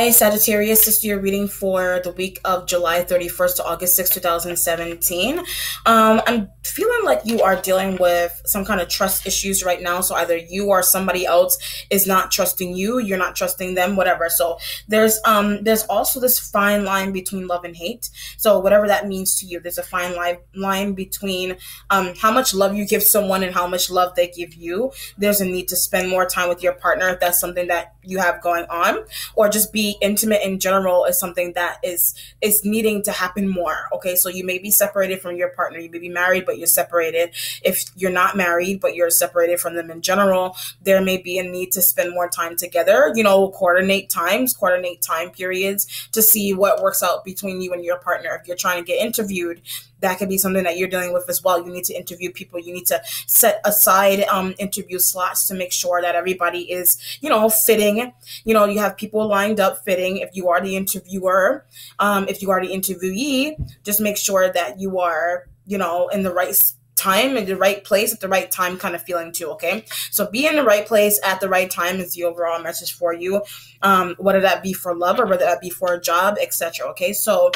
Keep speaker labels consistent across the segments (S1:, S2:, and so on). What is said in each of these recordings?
S1: Hi, Sagittarius. This is your reading for the week of July 31st to August 6th, 2017. I'm feeling like you are dealing with some kind of trust issues right now. So either you or somebody else is not trusting you, you're not trusting them, whatever. So there's also this fine line between love and hate. So whatever that means to you, there's a fine line between how much love you give someone and how much love they give you. There's a need to spend more time with your partner if that's something that you have going on, or just be intimate in general is something that is needing to happen more. Okay, so you may be separated from your partner, you may be married but you're separated. If you're not married but you're separated from them in general, there may be a need to spend more time together. Coordinate time periods to see what works out between you and your partner. If you're trying to get interviewed, that could be something that you're dealing with as well. You need to interview people. You need to set aside interview slots to make sure that everybody is, fitting. You have people lined up fitting. If you are the interviewer, if you are the interviewee, just make sure that you are, in the right time, in the right place at the right time kind of feeling too. Okay, so be in the right place at the right time is the overall message for you, whether that be for love or whether that be for a job, etc. Okay, so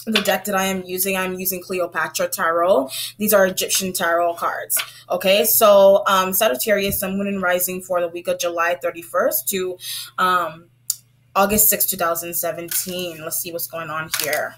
S1: the deck that I'm using Cleopatra Tarot. These are Egyptian tarot cards. Okay, so Sagittarius, Sun, Moon, and Rising for the week of July 31st to August 6, 2017. Let's see what's going on here.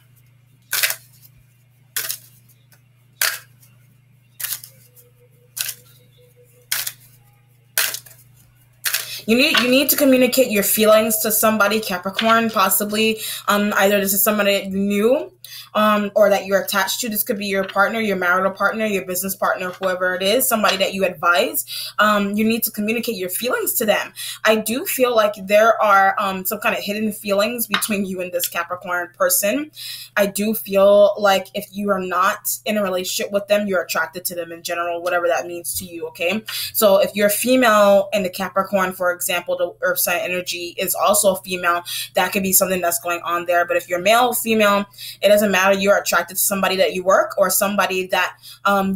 S1: You need to communicate your feelings to somebody, Capricorn, possibly. Either this is somebody that you knew, or that you're attached to. This could be your partner, your marital partner, your business partner, whoever it is, somebody that you advise. You need to communicate your feelings to them. I do feel like there are some kind of hidden feelings between you and this Capricorn person. I do feel like if you are not in a relationship with them, you're attracted to them in general, whatever that means to you, okay? So if you're female in the Capricorn, for example, the earth sign energy is also female, that could be something that's going on there. But if you're male, female, it doesn't matter. You're attracted to somebody that you work or somebody that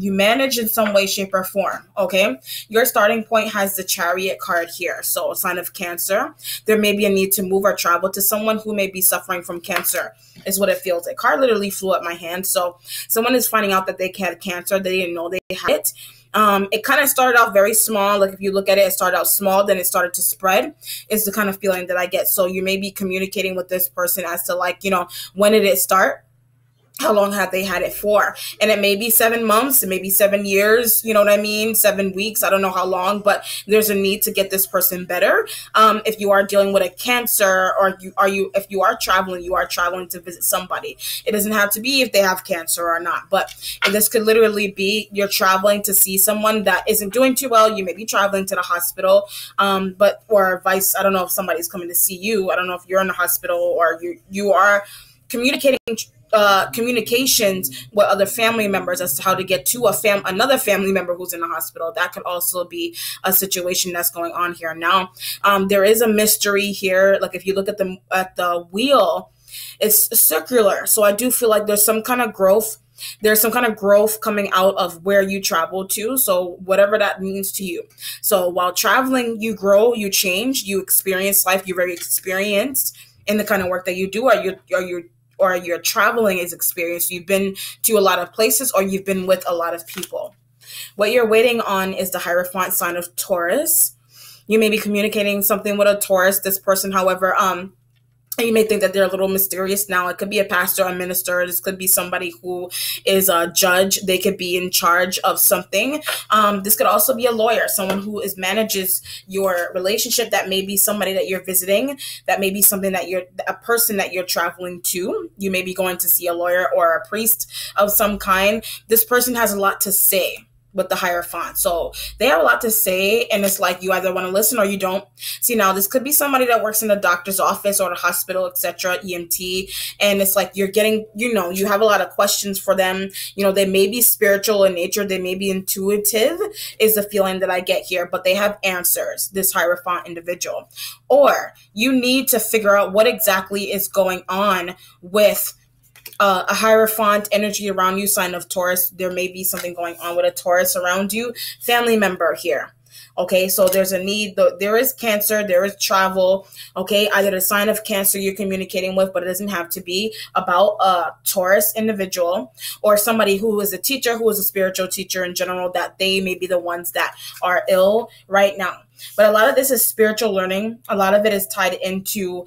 S1: you manage in some way, shape, or form, okay? Your starting point has the Chariot card here, so a sign of Cancer. There may be a need to move or travel to someone who may be suffering from cancer, is what it feels like. Card literally flew at my hand. So someone is finding out that they had cancer. They didn't know they had it. It kind of started off very small. Like if you look at it, it started out small, then it started to spread. It's the kind of feeling that I get. So you may be communicating with this person as to when did it start? How long have they had it for? And it may be 7 months, it may be 7 years, you know what I mean? 7 weeks, I don't know how long, but there's a need to get this person better. If you are dealing with a cancer, or if you are traveling to visit somebody. It doesn't have to be if they have cancer or not, but this could literally be you're traveling to see someone that isn't doing too well. You may be traveling to the hospital, or vice. I don't know if somebody's coming to see you. I don't know if you're in the hospital or you are communications with other family members as to how to get to another family member who's in the hospital. That could also be a situation that's going on here. Now, there is a mystery here. Like if you look at the wheel, it's circular. So I do feel like there's some kind of growth. There's some kind of growth coming out of where you travel to. So whatever that means to you. So while traveling, you grow, you change, you experience life. You're very experienced in the kind of work that you do, or your traveling is experienced. You've been to a lot of places, or you've been with a lot of people. What you're waiting on is the Hierophant sign of Taurus. You may be communicating something with a Taurus. This person, however, you may think that they're a little mysterious now. It could be a pastor, a minister. This could be somebody who is a judge. They could be in charge of something. This could also be a lawyer, someone who manages your relationship. That may be somebody that you're visiting. That may be something that a person that you're traveling to. You may be going to see a lawyer or a priest of some kind. This person has a lot to say with the Hierophant. So they have a lot to say, and it's like you either want to listen or you don't. See, now this could be somebody that works in the doctor's office or the hospital, etc., EMT, and it's like you're getting, you have a lot of questions for them. They may be spiritual in nature, they may be intuitive, is the feeling that I get here, but they have answers, this Hierophant individual. Or you need to figure out what exactly is going on with a Hierophant energy around you, sign of Taurus. There may be something going on with a Taurus around you, family member here. Okay, so there's a need. There is Cancer, there is travel. Okay, either the sign of Cancer you're communicating with, but it doesn't have to be about a Taurus individual or somebody who is a teacher, who is a spiritual teacher in general, that they may be the ones that are ill right now. But a lot of this is spiritual learning. A lot of it is tied into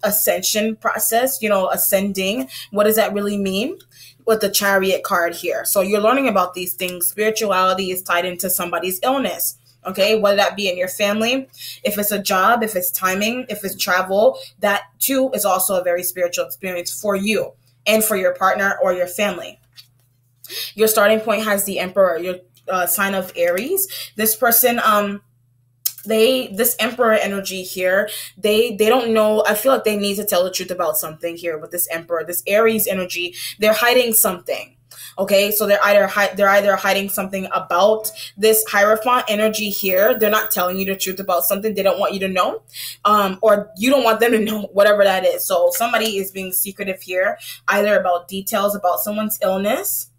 S1: ascension process, ascending. What does that really mean? With the Chariot card here. So you're learning about these things. Spirituality is tied into somebody's illness. Okay, whether that be in your family, if it's a job, if it's timing, if it's travel, that too is also a very spiritual experience for you and for your partner or your family. Your starting point has the Emperor, your sign of Aries. This person, this Emperor energy here, they don't know. I feel like they need to tell the truth about something here with this Emperor, this Aries energy. They're hiding something. Okay, so they're either hiding something about this Hierophant energy here. They're not telling you the truth about something. They don't want you to know, or you don't want them to know, whatever that is. So somebody is being secretive here, either about details about someone's illness,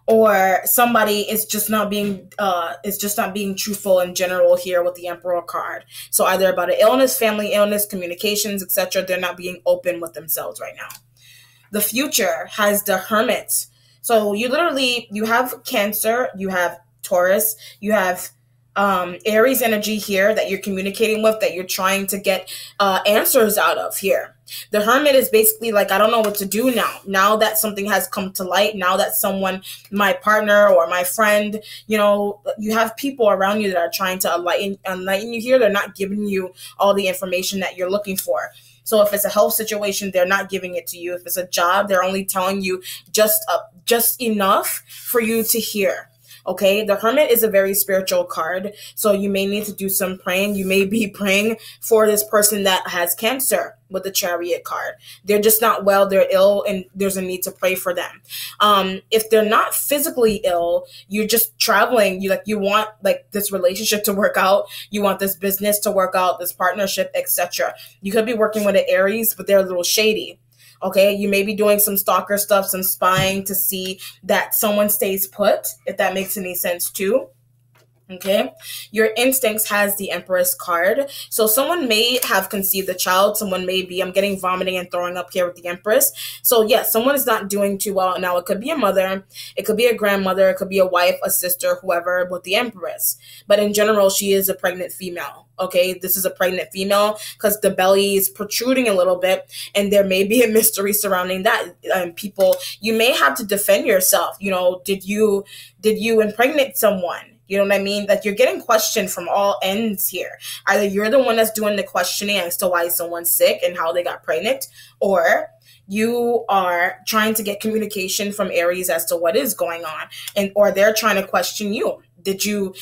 S1: or somebody is just not being truthful in general here with the Emperor card. So either about an illness, family illness, communications, etc. They're not being open with themselves right now. The future has the Hermit. So you have Cancer, you have Taurus, you have Aries energy here that you're communicating with, that you're trying to get answers out of here. The Hermit is basically like, I don't know what to do now. Now that something has come to light, now that someone, my partner or my friend, you have people around you that are trying to enlighten you here. They're not giving you all the information that you're looking for. So if it's a health situation, they're not giving it to you. If it's a job, they're only telling you just enough for you to hear. Okay, the Hermit is a very spiritual card, so you may need to do some praying. You may be praying for this person that has Cancer with the Chariot card. They're just not well, they're ill, and there's a need to pray for them. If they're not physically ill, you're just traveling. You want this relationship to work out. You want this business to work out, this partnership, etc. You could be working with an Aries, but they're a little shady. Okay, you may be doing some stalker stuff, some spying to see that someone stays put, if that makes any sense too. Okay, your instincts has the Empress card. So someone may have conceived a child. Someone may be, I'm getting vomiting and throwing up here with the Empress. So yes, someone is not doing too well. Now it could be a mother, it could be a grandmother, it could be a wife, a sister, whoever, with the Empress. But in general, she is a pregnant female. Okay, this is a pregnant female because the belly is protruding a little bit, and there may be a mystery surrounding that. People, you may have to defend yourself. Did you impregnate someone? You know what I mean? You're getting questioned from all ends here. Either you're the one that's doing the questioning as to why someone's sick and how they got pregnant, or you are trying to get communication from Aries as to what is going on, or they're trying to question you. Did you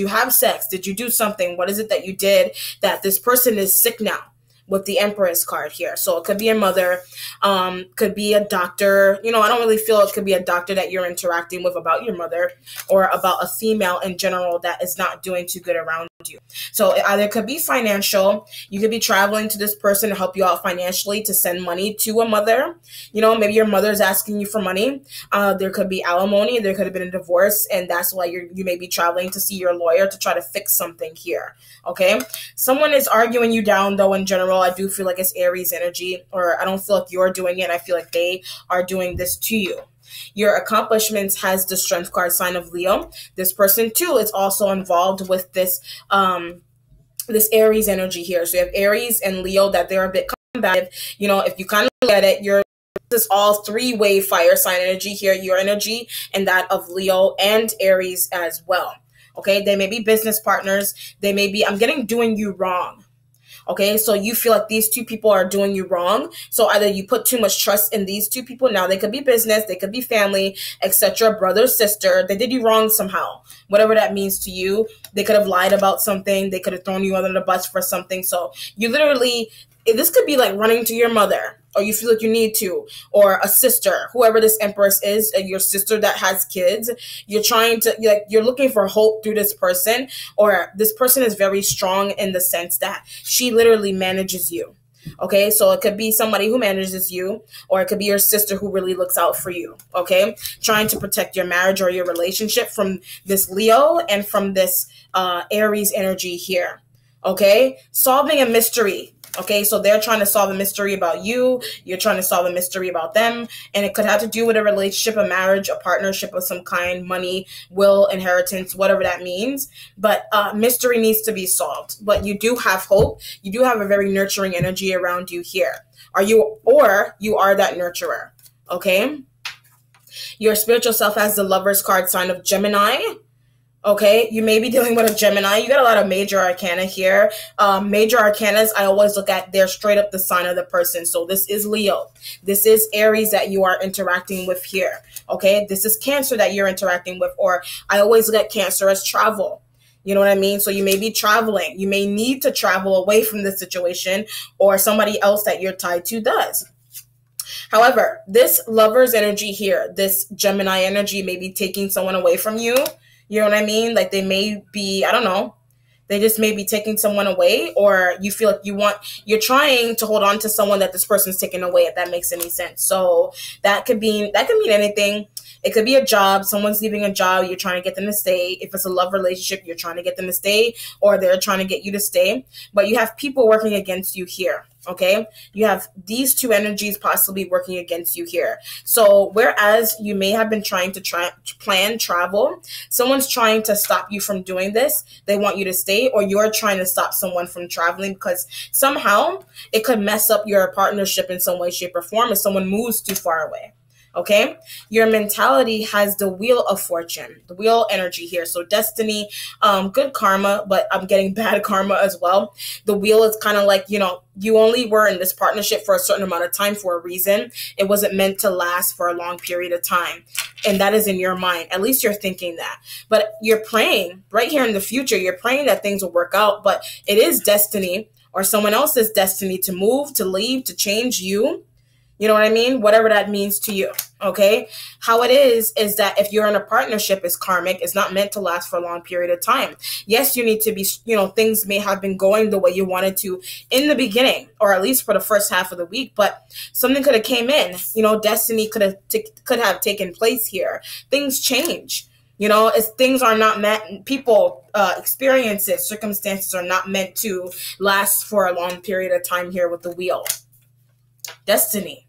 S1: have sex? Did you do something? What is it that you did that this person is sick now? With the Empress card here. So it could be a mother, could be a doctor. I don't really feel it could be a doctor that you're interacting with about your mother, or about a female in general that is not doing too good around you. So it either could be financial. You could be traveling to this person to help you out financially, to send money to a mother. Maybe your mother's asking you for money. There could be alimony. There could have been a divorce, and that's why you may be traveling to see your lawyer to try to fix something here. Okay, someone is arguing you down though. In general, I do feel like it's Aries energy, or I don't feel like you're doing it. I feel like they are doing this to you. Your accomplishments has the Strength card, sign of Leo. This person too is also involved with this this Aries energy here. So you have Aries and Leo, that they're a bit combative. If you kind of look at it, this is all three-way fire sign energy here, your energy and that of Leo and Aries as well. Okay, they may be business partners. They may be, I'm getting doing you wrong. Okay, so you feel like these two people are doing you wrong. So either you put too much trust in these two people. Now they could be business, they could be family, etc. Brother, sister. They did you wrong somehow. Whatever that means to you. They could have lied about something. They could have thrown you under the bus for something. So you literally, this could be like running to your mother, or you feel like you need to, or a sister, whoever this Empress is, your sister that has kids. You're trying to, you're looking for hope through this person, or this person is very strong in the sense that she literally manages you. Okay, so it could be somebody who manages you, or it could be your sister who really looks out for you. Okay, trying to protect your marriage or your relationship from this Leo and from this Aries energy here. Okay, solving a mystery. Okay, so they're trying to solve a mystery about you. You're trying to solve a mystery about them. And it could have to do with a relationship, a marriage, a partnership of some kind, money, will, inheritance, whatever that means. But mystery needs to be solved. But you do have hope. You do have a very nurturing energy around you here. You are that nurturer. Okay? Your spiritual self has the Lover's card sign of Gemini. Okay, you may be dealing with a Gemini. You got a lot of major arcana here. Major arcanas, I always look at, they're straight up the sign of the person. So this is Leo. This is Aries that you are interacting with here. Okay, this is Cancer that you're interacting with. Or I always look at Cancer as travel. You know what I mean? So you may be traveling. You may need to travel away from this situation, or somebody else that you're tied to does. However, this Lover's energy here, this Gemini energy may be taking someone away from you. You know what I mean? Like they may be, I don't know, they just may be taking someone away, or you feel like you're trying to hold on to someone that this person's taken away, if that makes any sense. So that could mean anything. It could be a job. Someone's leaving a job. You're trying to get them to stay. If it's a love relationship, you're trying to get them to stay, or they're trying to get you to stay. But you have people working against you here. Okay, you have these two energies possibly working against you here. So whereas you may have been trying to plan travel, someone's trying to stop you from doing this. They want you to stay, or you're trying to stop someone from traveling because somehow it could mess up your partnership in some way, shape, or form if someone moves too far away. Okay, your mentality has the Wheel of Fortune, the wheel energy here. So destiny, good karma, but I'm getting bad karma as well. The wheel is kind of like, you only were in this partnership for a certain amount of time for a reason. It wasn't meant to last for a long period of time. And that is in your mind. At least you're thinking that. But you're praying right here in the future. You're praying that things will work out. But it is destiny, or someone else's destiny, to move, to leave, to change you. You know what I mean? Whatever that means to you. Okay. How it is that if you're in a partnership, it's karmic. It's not meant to last for a long period of time. Yes, you need to be, things may have been going the way you wanted to in the beginning, or at least for the first half of the week, but something could have came in, destiny could have taken place here. Things change. As things are not meant, people, experiences, circumstances are not meant to last for a long period of time here with the wheel. Destiny.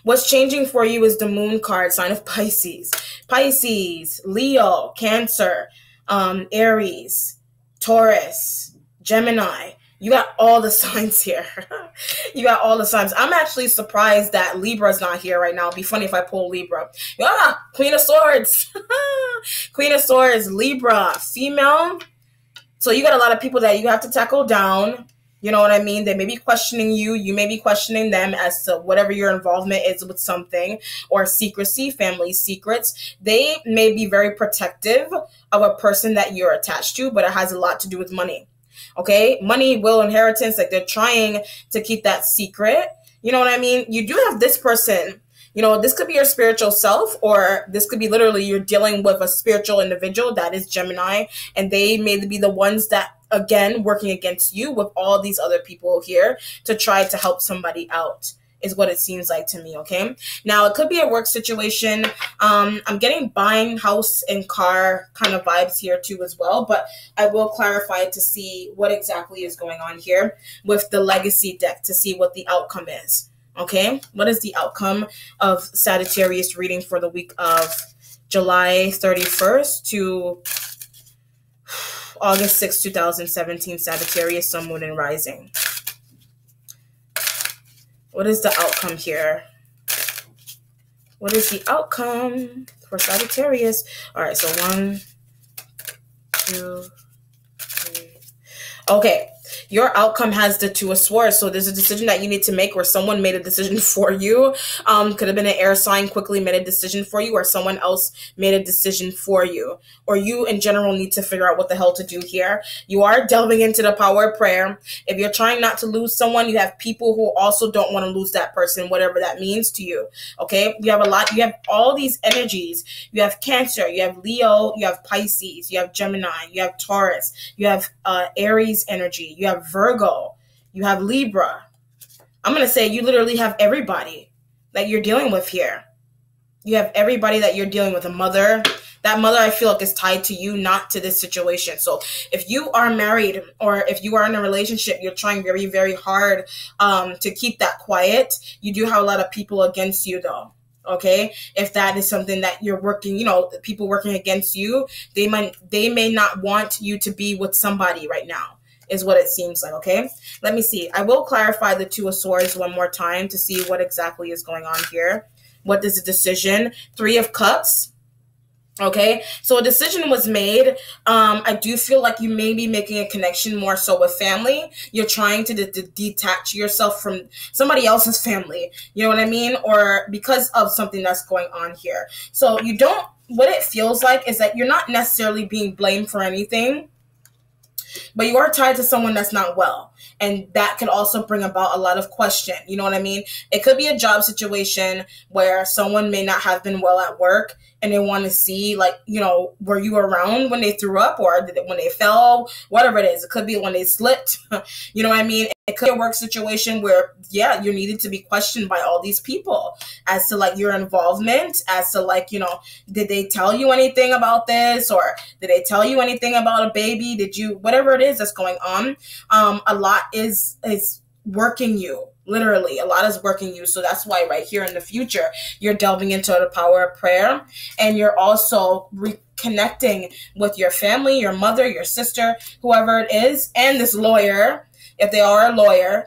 S1: What's changing for you is the Moon card, sign of Pisces. Pisces, Leo, Cancer, Aries, Taurus, Gemini. You got all the signs here. You got all the signs. I'm actually surprised that Libra's not here right now. It'd be funny if I pull Libra. Queen of Swords. Queen of Swords, Libra, female. So you got a lot of people that you have to tackle down. You know what I mean? They may be questioning you. You may be questioning them as to whatever your involvement is with something, or secrecy, family secrets. They may be very protective of a person that you're attached to, but it has a lot to do with money. Okay? Money, will, inheritance, like they're trying to keep that secret. You know what I mean? You do have this person. This could be your spiritual self, or this could be literally you're dealing with a spiritual individual that is Gemini, and they may be the ones that, again, working against you with all these other people here to try to help somebody out, is what it seems like to me. Okay, now it could be a work situation. I'm getting buying house and car kind of vibes here too as well, but I will clarify to see what exactly is going on here with the legacy deck to see what the outcome is. Okay, what is the outcome of Sagittarius reading for the week of July 31st to August 6, 2017, Sagittarius, Sun, Moon, and Rising? What is the outcome here? What is the outcome for Sagittarius? All right, so 1, 2, 3. Okay. Your outcome has the Two of Swords. So there's a decision that you need to make, where someone made a decision for you. Could have been an air sign quickly made a decision for you, or someone else made a decision for you. Or you in general need to figure out what the hell to do here. You are delving into the power of prayer. If you're trying not to lose someone, you have people who also don't want to lose that person, whatever that means to you. Okay? You have you have all these energies. You have Cancer, you have Leo, you have Pisces, you have Gemini, you have Taurus, you have Aries energy, you have Virgo, you have Libra. I'm going to say you literally have everybody that you're dealing with here. You have everybody that you're dealing with. A mother. That mother, I feel like, is tied to you, not to this situation. So if you are married or if you are in a relationship, you're trying very, very hard to keep that quiet. You do have a lot of people against you, though. Okay, if that is something that you're working, people working against you, they may not want you to be with somebody right now, is what it seems like. Okay, let me see. I will clarify the Two of Swords one more time to see what exactly is going on here. What is the decision? Three of Cups. Okay, so a decision was made. I do feel like you may be making a connection more so with family. You're trying to detach yourself from somebody else's family. You know what I mean? Or because of something that's going on here. So what it feels like is that you're not necessarily being blamed for anything, but you are tied to someone that's not well. And that can also bring about a lot of question. You know what I mean? It could be a job situation where someone may not have been well at work and they want to see, were you around when they threw up or when they fell, whatever it is. It could be when they slipped. You know what I mean? It could be a work situation where, you needed to be questioned by all these people as to, your involvement, as to, did they tell you anything about this, or did they tell you anything about a baby? Did you, whatever it is that's going on, a lot is working you. Literally, a lot is working you. So that's why right here in the future, you're delving into the power of prayer, and you're also reconnecting with your family, your mother, your sister, whoever it is, and this lawyer, if they are a lawyer,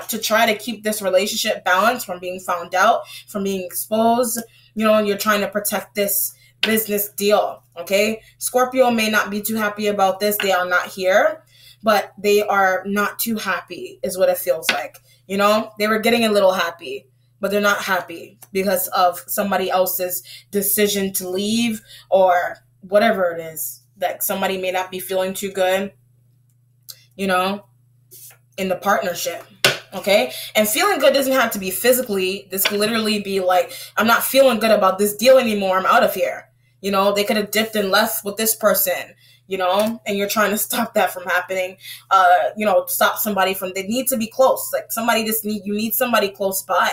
S1: to try to keep this relationship balanced from being found out, from being exposed. You're trying to protect this business deal. Okay, Scorpio may not be too happy about this. They are not here, but they are not too happy is what it feels like. They were getting a little happy, but they're not happy because of somebody else's decision to leave or whatever it is, that somebody may not be feeling too good, in the partnership. Okay. And feeling good doesn't have to be physically. This could literally be like, I'm not feeling good about this deal anymore. I'm out of here. They could have dipped and left with this person, and you're trying to stop that from happening. Stop somebody from, they need to be close. Like you need somebody close by,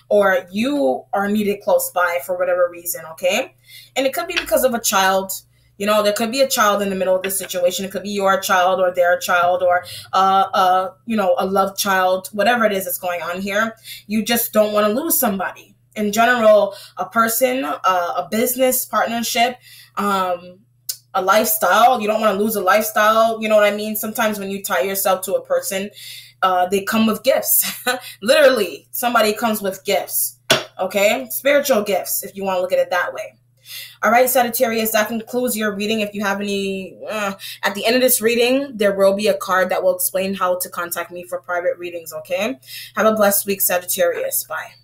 S1: or you are needed close by for whatever reason. Okay. And it could be because of a child. There could be a child in the middle of this situation. It could be your child or their child or, a loved child, whatever it is that's going on here. You just don't want to lose somebody. In general, a person, a business partnership, a lifestyle. You don't want to lose a lifestyle. You know what I mean? Sometimes when you tie yourself to a person, they come with gifts. Literally, somebody comes with gifts. Okay? Spiritual gifts, if you want to look at it that way. All right, Sagittarius, that concludes your reading. If you have any, at the end of this reading, there will be a card that will explain how to contact me for private readings, okay? Have a blessed week, Sagittarius. Bye.